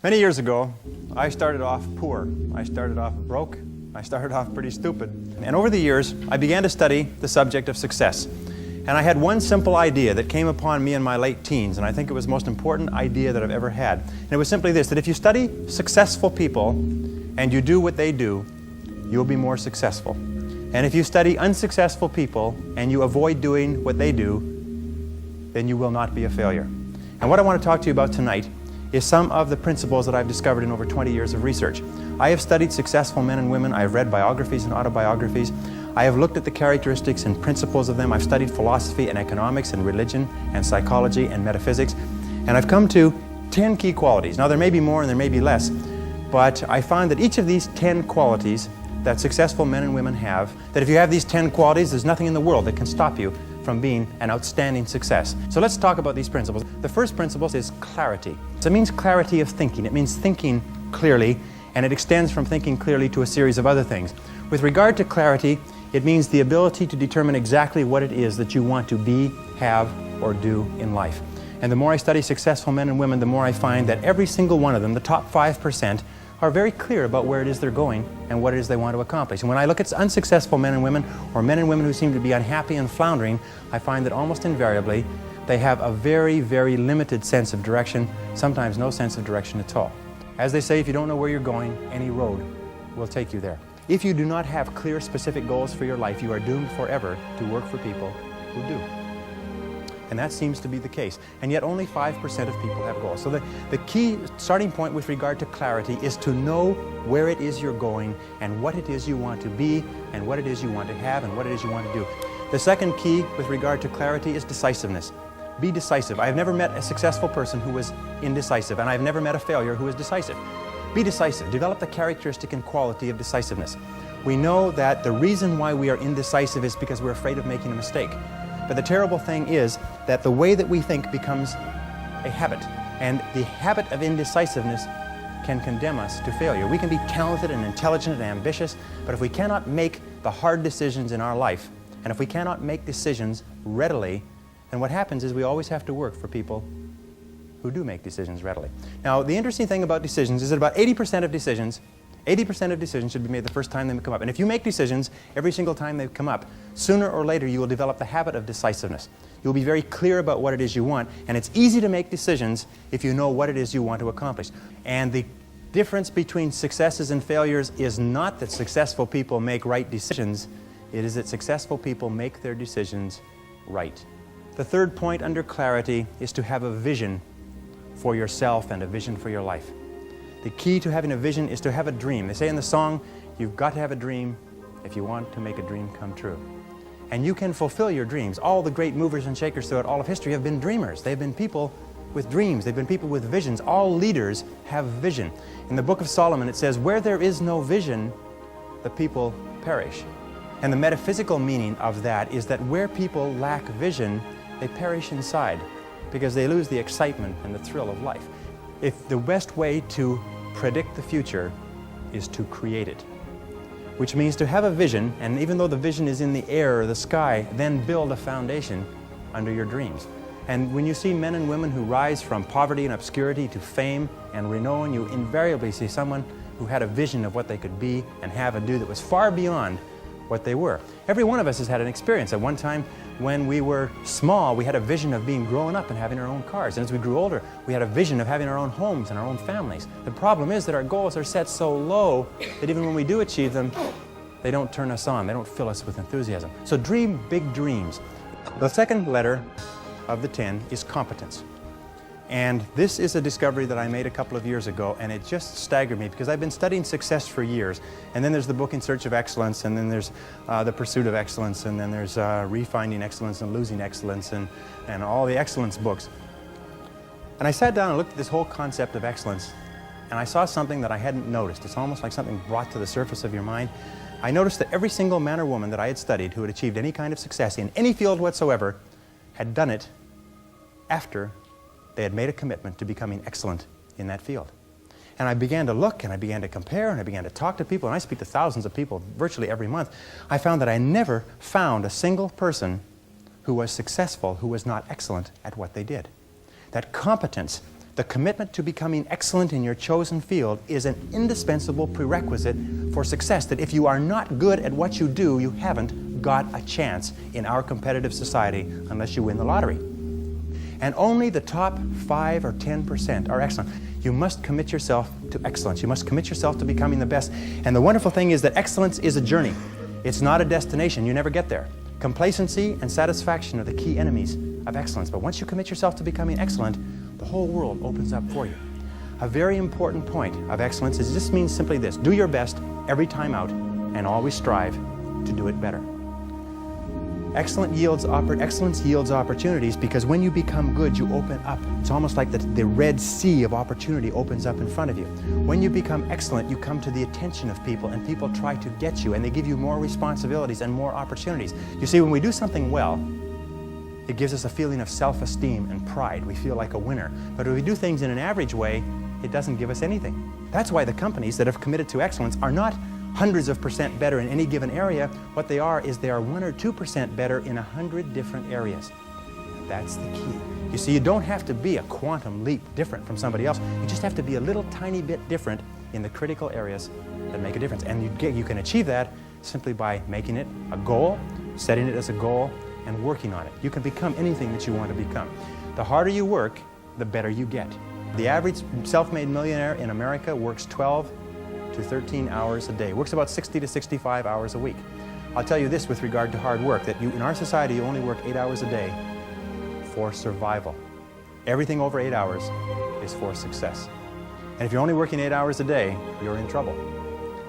Many years ago, I started off poor. I started off broke. I started off pretty stupid. And over the years, I began to study the subject of success. And I had one simple idea that came upon me in my late teens, and I think it was the most important idea that I've ever had. And it was simply this, that if you study successful people and you do what they do, you'll be more successful. And if you study unsuccessful people and you avoid doing what they do, then you will not be a failure. And what I want to talk to you about tonight is some of the principles that I've discovered in over 20 years of research. I have studied successful men and women. I have read biographies and autobiographies. I have looked at the characteristics and principles of them. I've studied philosophy and economics and religion and psychology and metaphysics. And I've come to 10 key qualities. Now there may be more and there may be less, but I find that each of these 10 qualities that successful men and women have, that if you have these 10 qualities, there's nothing in the world that can stop you from being an outstanding success. So let's talk about these principles. The first principle is clarity. So it means clarity of thinking. It means thinking clearly, and it extends from thinking clearly to a series of other things. With regard to clarity, it means the ability to determine exactly what it is that you want to be, have, or do in life. And the more I study successful men and women, the more I find that every single one of them, the top 5%, are very clear about where it is they're going and what it is they want to accomplish. And when I look at unsuccessful men and women, or men and women who seem to be unhappy and floundering, I find that almost invariably they have a very, very limited sense of direction, sometimes no sense of direction at all. As they say, if you don't know where you're going, any road will take you there. If you do not have clear, specific goals for your life, you are doomed forever to work for people who do. And that seems to be the case. And yet only 5% of people have goals. So the key starting point with regard to clarity is to know where it is you're going and what it is you want to be and what it is you want to have and what it is you want to do. The second key with regard to clarity is decisiveness. Be decisive. I have never met a successful person who was indecisive, and I've never met a failure who is decisive. Be decisive. Develop the characteristic and quality of decisiveness. We know that the reason why we are indecisive is because we're afraid of making a mistake. But the terrible thing is that the way that we think becomes a habit, and the habit of indecisiveness can condemn us to failure. We can be talented and intelligent and ambitious, but if we cannot make the hard decisions in our life, and if we cannot make decisions readily, then what happens is we always have to work for people who do make decisions readily. Now, the interesting thing about decisions is that about 80% of decisions should be made the first time they come up. And if you make decisions every single time they come up, sooner or later you will develop the habit of decisiveness. You'll be very clear about what it is you want, and it's easy to make decisions if you know what it is you want to accomplish. And the difference between successes and failures is not that successful people make right decisions, it is that successful people make their decisions right. The third point under clarity is to have a vision for yourself and a vision for your life. The key to having a vision is to have a dream. They say in the song, you've got to have a dream if you want to make a dream come true. And you can fulfill your dreams. All the great movers and shakers throughout all of history have been dreamers. They've been people with dreams. They've been people with visions. All leaders have vision. In the book of Solomon it says, where there is no vision, the people perish. And the metaphysical meaning of that is that where people lack vision, they perish inside because they lose the excitement and the thrill of life. If the best way to predict the future is to create it, which means to have a vision, and even though the vision is in the air or the sky, then build a foundation under your dreams. And when you see men and women who rise from poverty and obscurity to fame and renown, you invariably see someone who had a vision of what they could be and have and do that was far beyond what they were. Every one of us has had an experience. At one time when we were small, we had a vision of being grown up and having our own cars. And as we grew older, we had a vision of having our own homes and our own families. The problem is that our goals are set so low that even when we do achieve them, they don't turn us on. They don't fill us with enthusiasm. So dream big dreams. The second letter of the 10 is competence. And this is a discovery that I made a couple of years ago, and it just staggered me because I've been studying success for years. And then there's the book In Search of Excellence, and then there's The Pursuit of Excellence, and then there's Refinding Excellence and Losing Excellence, and all the excellence books. And I sat down and looked at this whole concept of excellence, and I saw something that I hadn't noticed. It's almost like something brought to the surface of your mind. I noticed that every single man or woman that I had studied who had achieved any kind of success in any field whatsoever had done it after they had made a commitment to becoming excellent in that field. And I began to look, and I began to compare, and I began to talk to people, and I speak to thousands of people virtually every month. I found that I never found a single person who was successful who was not excellent at what they did. That competence, The commitment to becoming excellent in your chosen field is an indispensable prerequisite for success, that if you are not good at what you do, you haven't got a chance in our competitive society unless you win the lottery. And only the top 5 or 10% are excellent. You must commit yourself to excellence. You must commit yourself to becoming the best. And the wonderful thing is that excellence is a journey. It's not a destination. You never get there. Complacency and satisfaction are the key enemies of excellence. But once you commit yourself to becoming excellent, the whole world opens up for you. A very important point of excellence is this means simply this: do your best every time out and always strive to do it better. Excellence yields opportunities, because when you become good, you open up. It's almost like the Red Sea of opportunity opens up in front of you. When you become excellent, you come to the attention of people, and people try to get you, and they give you more responsibilities and more opportunities. You see, when we do something well, it gives us a feeling of self-esteem and pride. We feel like a winner. But if we do things in an average way, it doesn't give us anything. That's why the companies that have committed to excellence are not hundreds of percent better in any given area. What they are is they are 1 or 2% better in 100 different areas. That's the key. You see, you don't have to be a quantum leap different from somebody else. You just have to be a little tiny bit different in the critical areas that make a difference. And you can achieve that simply by making it a goal, setting it as a goal, and working on it. You can become anything that you want to become. The harder you work, the better you get. The average self-made millionaire in America works 12 to 13 hours a day, works about 60 to 65 hours a week. I'll tell you this with regard to hard work, that in our society you only work 8 hours a day for survival. Everything over 8 hours is for success. And if you're only working 8 hours a day, you're in trouble.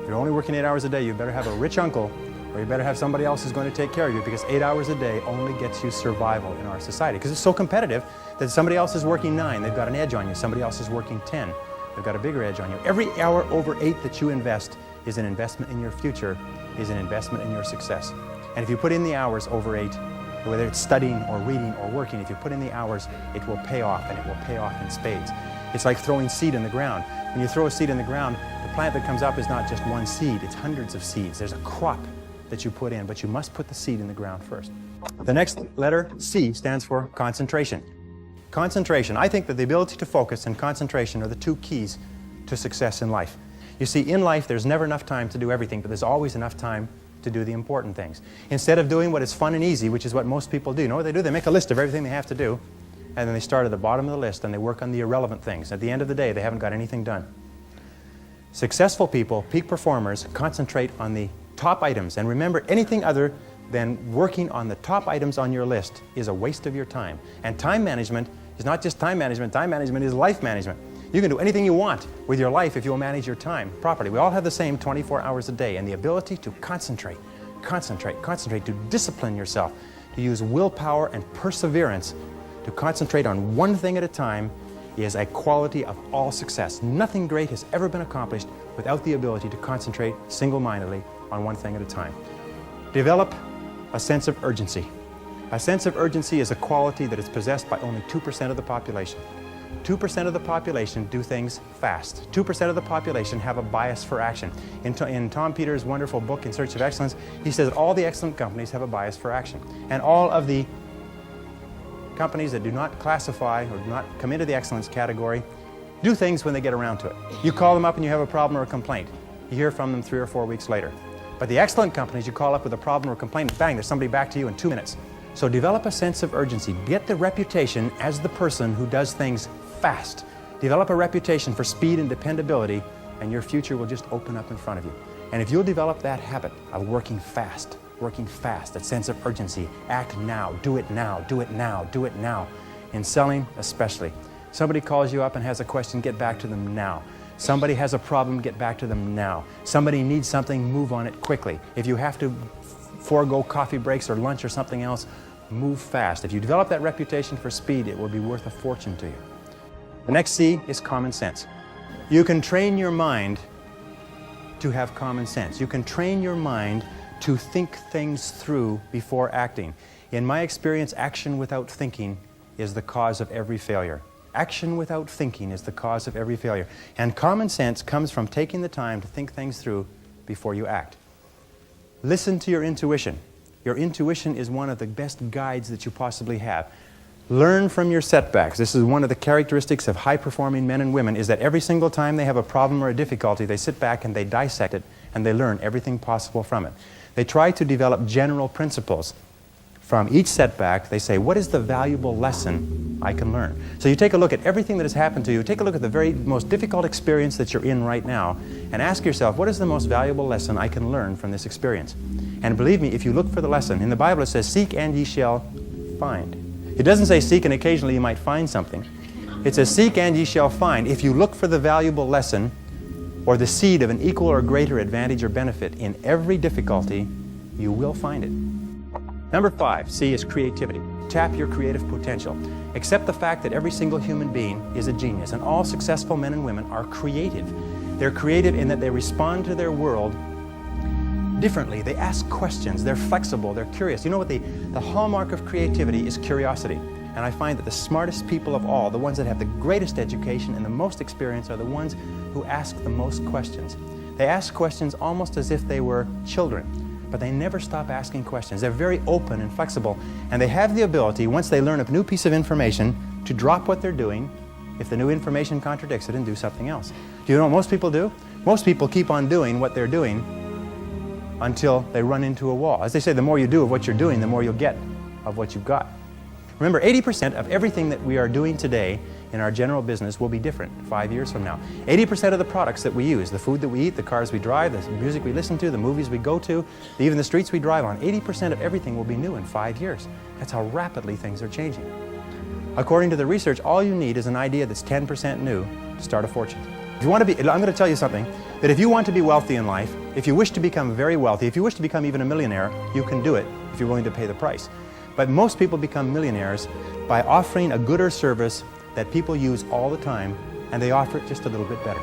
If you're only working 8 hours a day, you better have a rich uncle, or you better have somebody else who's going to take care of you, because 8 hours a day only gets you survival in our society. Because it's so competitive that somebody else is working 9, they've got an edge on you. Somebody else is working 10, they've got a bigger edge on you. Every hour over 8 that you invest is an investment in your future, is an investment in your success. And if you put in the hours over 8, whether it's studying or reading or working, if you put in the hours, it will pay off, and it will pay off in spades. It's like throwing seed in the ground. When you throw a seed in the ground, the plant that comes up is not just one seed, it's hundreds of seeds. There's a crop that you put in, but you must put the seed in the ground first. The next letter, C, stands for concentration. Concentration. I think that the ability to focus and concentration are the two keys to success in life. You see, in life, there's never enough time to do everything, but there's always enough time to do the important things. Instead of doing what is fun and easy, which is what most people do, you know what they do? They make a list of everything they have to do, and then they start at the bottom of the list and they work on the irrelevant things. At the end of the day, they haven't got anything done. Successful people, peak performers, concentrate on the top items. And remember, anything other than working on the top items on your list is a waste of your time. And time management is not just time management is life management. You can do anything you want with your life if you'll manage your time properly. We all have the same 24 hours a day, and the ability to concentrate, to discipline yourself, to use willpower and perseverance, to concentrate on one thing at a time is a quality of all success. Nothing great has ever been accomplished without the ability to concentrate single-mindedly on one thing at a time. Develop a sense of urgency. A sense of urgency is a quality that is possessed by only 2% of the population. 2% of the population do things fast. 2% of the population have a bias for action. In Tom Peters' wonderful book, In Search of Excellence, he says that all the excellent companies have a bias for action. And all of the companies that do not classify or do not come into the excellence category do things when they get around to it. You call them up and you have a problem or a complaint. You hear from them 3 or 4 weeks later. But the excellent companies, you call up with a problem or complaint, bang, there's somebody back to you in 2 minutes. So develop a sense of urgency. Get the reputation as the person who does things fast. Develop a reputation for speed and dependability, and your future will just open up in front of you. And if you'll develop that habit of working fast, that sense of urgency, act now, do it now, do it now, do it now. In selling especially. Somebody calls you up and has a question, get back to them now. Somebody has a problem, get back to them now. Somebody needs something, move on it quickly. If you have to forego coffee breaks or lunch or something else, move fast. If you develop that reputation for speed, it will be worth a fortune to you. The next C is common sense. You can train your mind to have common sense. You can train your mind to think things through before acting. In my experience, action without thinking is the cause of every failure. Action without thinking is the cause of every failure. And common sense comes from taking the time to think things through before you act. Listen to your intuition. Your intuition is one of the best guides that you possibly have. Learn from your setbacks. This is one of the characteristics of high-performing men and women, is that every single time they have a problem or a difficulty, they sit back and they dissect it and they learn everything possible from it. They try to develop general principles. From each setback, they say, what is the valuable lesson I can learn? So you take a look at everything that has happened to you, take a look at the very most difficult experience that you're in right now, and ask yourself, what is the most valuable lesson I can learn from this experience? And believe me, if you look for the lesson, in the Bible it says, seek and ye shall find. It doesn't say seek and occasionally you might find something. It says seek and ye shall find. If you look for the valuable lesson or the seed of an equal or greater advantage or benefit in every difficulty, you will find it. Number 5, C, is creativity. Tap your creative potential. Accept the fact that every single human being is a genius, and all successful men and women are creative. They're creative in that they respond to their world differently. They ask questions. They're flexible. They're curious. You know what? The hallmark of creativity is curiosity. And I find that the smartest people of all, the ones that have the greatest education and the most experience, are the ones who ask the most questions. They ask questions almost as if they were children, but they never stop asking questions. They're very open and flexible, and they have the ability, once they learn a new piece of information, to drop what they're doing if the new information contradicts it and do something else. Do you know what most people do? Most people keep on doing what they're doing until they run into a wall. As they say, the more you do of what you're doing, the more you'll get of what you've got. Remember, 80% of everything that we are doing today in our general business will be different 5 years from now. 80% of the products that we use, the food that we eat, the cars we drive, the music we listen to, the movies we go to, even the streets we drive on, 80% of everything will be new in 5 years. That's how rapidly things are changing. According to the research, all you need is an idea that's 10% new to start a fortune. If you want to be, I'm going to tell you something, that if you want to be wealthy in life, if you wish to become very wealthy, if you wish to become even a millionaire, you can do it if you're willing to pay the price. But most people become millionaires by offering a good or service that people use all the time, and they offer it just a little bit better.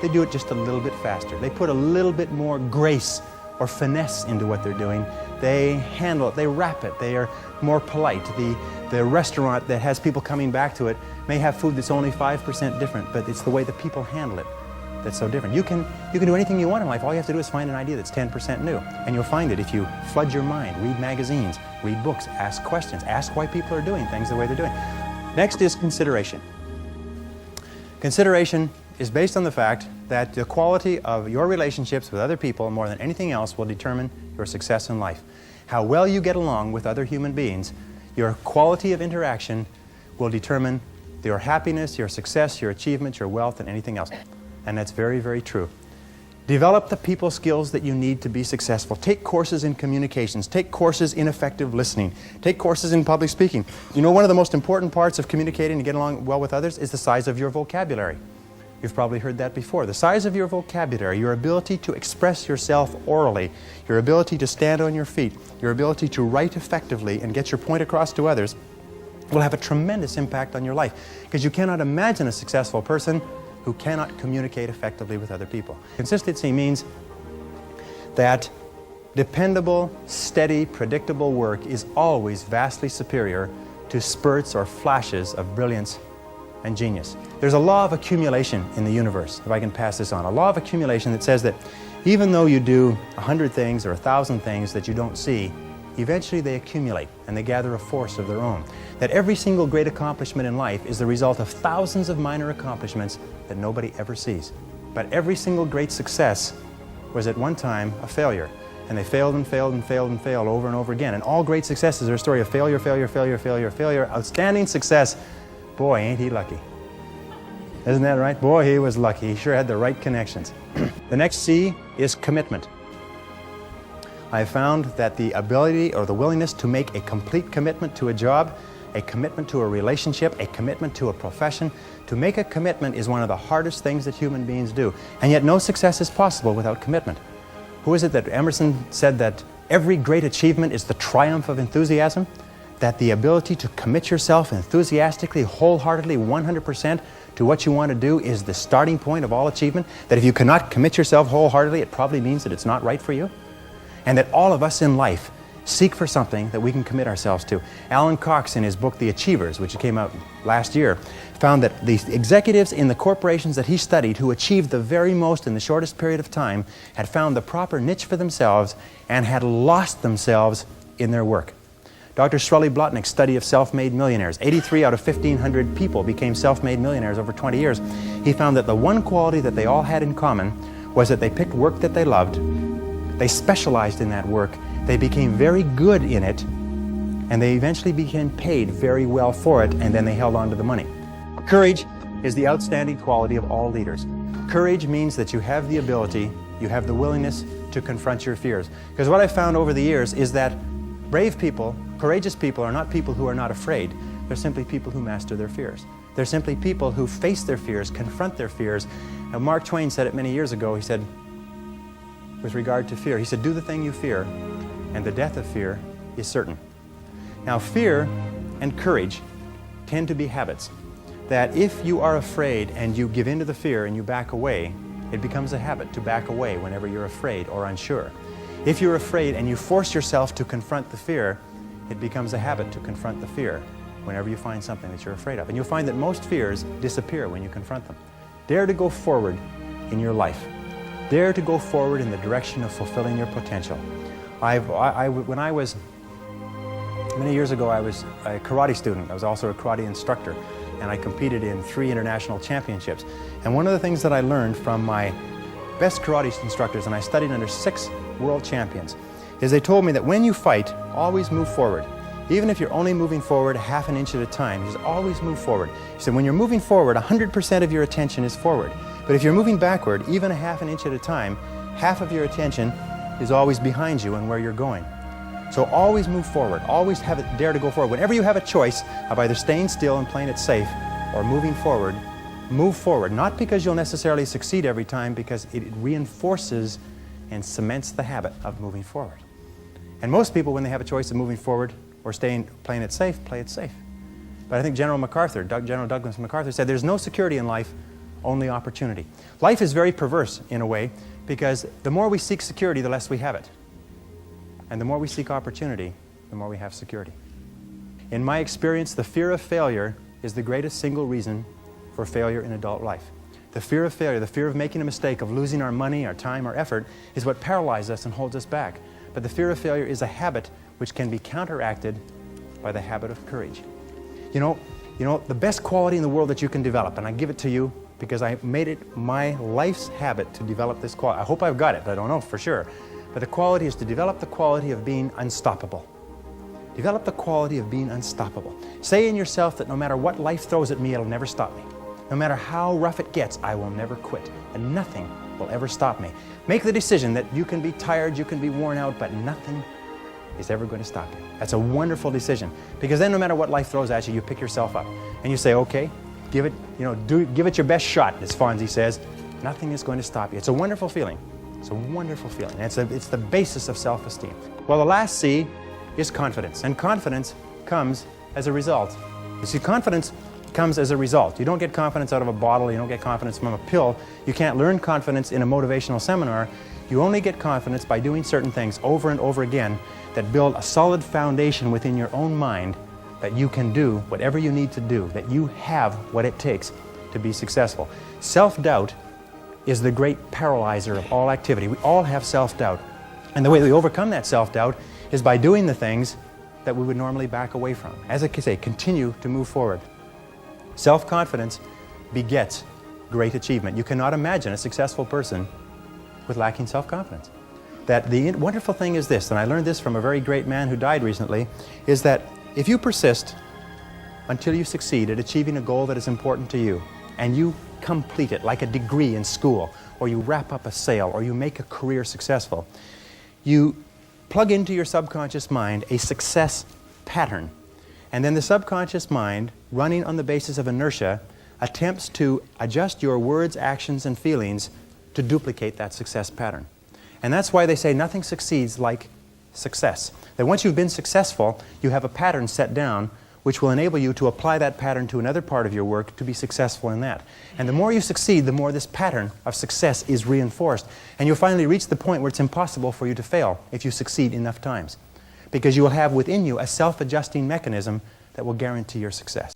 They do it just a little bit faster. They put a little bit more grace or finesse into what they're doing. They handle it, they wrap it, they are more polite. The restaurant that has people coming back to it may have food that's only 5% different, but it's the way the people handle it that's so different. You can do anything you want in life. All you have to do is find an idea that's 10% new, and you'll find it if you flood your mind, read magazines, read books, ask questions, ask why people are doing things the way they're doing. Next is consideration. Consideration is based on the fact that the quality of your relationships with other people more than anything else will determine your success in life. How well you get along with other human beings, your quality of interaction will determine your happiness, your success, your achievements, your wealth, and anything else. And that's very, very true. Develop the people skills that you need to be successful. Take courses in communications. Take courses in effective listening. Take courses in public speaking. You know, one of the most important parts of communicating and getting along well with others is the size of your vocabulary. You've probably heard that before. The size of your vocabulary, your ability to express yourself orally, your ability to stand on your feet, your ability to write effectively and get your point across to others will have a tremendous impact on your life, because you cannot imagine a successful person who cannot communicate effectively with other people. Consistency means that dependable, steady, predictable work is always vastly superior to spurts or flashes of brilliance and genius. There's a law of accumulation in the universe, if I can pass this on. A law of accumulation that says that even though you do 100 things or 1,000 things that you don't see, eventually they accumulate and they gather a force of their own. That every single great accomplishment in life is the result of thousands of minor accomplishments that nobody ever sees. But every single great success was at one time a failure. And they failed and failed and failed and failed over and over again. And all great successes are a story of failure, failure, failure, failure, failure. Outstanding success. Boy, ain't he lucky. Isn't that right? Boy, he was lucky. He sure had the right connections. The next C is commitment. I have found that the ability or the willingness to make a complete commitment to a job, a commitment to a relationship, a commitment to a profession, to make a commitment is one of the hardest things that human beings do. And yet no success is possible without commitment. Who is it that Emerson said that every great achievement is the triumph of enthusiasm? That the ability to commit yourself enthusiastically, wholeheartedly, 100% to what you want to do is the starting point of all achievement? That if you cannot commit yourself wholeheartedly, it probably means that it's not right for you? And that all of us in life seek for something that we can commit ourselves to. Alan Cox, in his book, The Achievers, which came out last year, found that the executives in the corporations that he studied who achieved the very most in the shortest period of time had found the proper niche for themselves and had lost themselves in their work. Dr. Shirley Blotnick's study of self-made millionaires. 83 out of 1,500 people became self-made millionaires over 20 years. He found that the one quality that they all had in common was that they picked work that they loved, they specialized in that work, they became very good in it, and they eventually became paid very well for it, and then they held on to the money. Courage is the outstanding quality of all leaders. Courage means that you have the ability, you have the willingness to confront your fears. Because what I've found over the years is that brave people, courageous people are not people who are not afraid. They're simply people who master their fears. They're simply people who face their fears, confront their fears. And Mark Twain said it many years ago. He said, with regard to fear, he said, do the thing you fear, and the death of fear is certain. Now, fear and courage tend to be habits. That if you are afraid and you give in to the fear and you back away, it becomes a habit to back away whenever you're afraid or unsure. If you're afraid and you force yourself to confront the fear, it becomes a habit to confront the fear whenever you find something that you're afraid of. And you'll find that most fears disappear when you confront them. Dare to go forward in your life. Dare to go forward in the direction of fulfilling your potential. When I was, many years ago, I was a karate student. I was also a karate instructor, and I competed in 3 international championships. And one of the things that I learned from my best karate instructors, and I studied under 6 world champions, is they told me that when you fight, always move forward. Even if you're only moving forward half an inch at a time, just always move forward. He said when you're moving forward, 100% of your attention is forward. But if you're moving backward, even a half an inch at a time, half of your attention is always behind you and where you're going. So always move forward. Always dare to go forward. Whenever you have a choice of either staying still and playing it safe or moving forward, move forward. Not because you'll necessarily succeed every time, because it reinforces and cements the habit of moving forward. And most people, when they have a choice of moving forward or playing it safe, play it safe. But I think General Douglas MacArthur said there's no security in life, only opportunity. Life is very perverse in a way, because the more we seek security, the less we have it. And the more we seek opportunity, the more we have security. In my experience, the fear of failure is the greatest single reason for failure in adult life. The fear of failure, the fear of making a mistake, of losing our money, our time, our effort, is what paralyzes us and holds us back. But the fear of failure is a habit which can be counteracted by the habit of courage. You know, the best quality in the world that you can develop, and I give it to you because I made it my life's habit to develop this quality. I hope I've got it, I don't know for sure. But the quality is to develop the quality of being unstoppable. Develop the quality of being unstoppable. Say in yourself that no matter what life throws at me, it'll never stop me. No matter how rough it gets, I will never quit. And nothing will ever stop me. Make the decision that you can be tired, you can be worn out, but nothing is ever going to stop you. That's a wonderful decision. Because then no matter what life throws at you, you pick yourself up. And you say, okay, give it your best shot, as Fonzie says. Nothing is going to stop you. It's a wonderful feeling. It's a wonderful feeling. It's the basis of self-esteem. Well, the last C is confidence. And confidence comes as a result. You see, confidence comes as a result. You don't get confidence out of a bottle. You don't get confidence from a pill. You can't learn confidence in a motivational seminar. You only get confidence by doing certain things over and over again that build a solid foundation within your own mind that you can do whatever you need to do, that you have what it takes to be successful. Self-doubt is the great paralyzer of all activity. We all have self-doubt. And the way we overcome that self-doubt is by doing the things that we would normally back away from. As I say, continue to move forward. Self-confidence begets great achievement. You cannot imagine a successful person with lacking self-confidence. That the wonderful thing is this, and I learned this from a very great man who died recently, is that if you persist until you succeed at achieving a goal that is important to you, and you complete it like a degree in school, or you wrap up a sale, or you make a career successful, you plug into your subconscious mind a success pattern. And then the subconscious mind, running on the basis of inertia, attempts to adjust your words, actions, and feelings to duplicate that success pattern. And that's why they say nothing succeeds like success. That once you've been successful, you have a pattern set down which will enable you to apply that pattern to another part of your work to be successful in that. And the more you succeed, the more this pattern of success is reinforced. And you'll finally reach the point where it's impossible for you to fail if you succeed enough times. Because you will have within you a self-adjusting mechanism that will guarantee your success.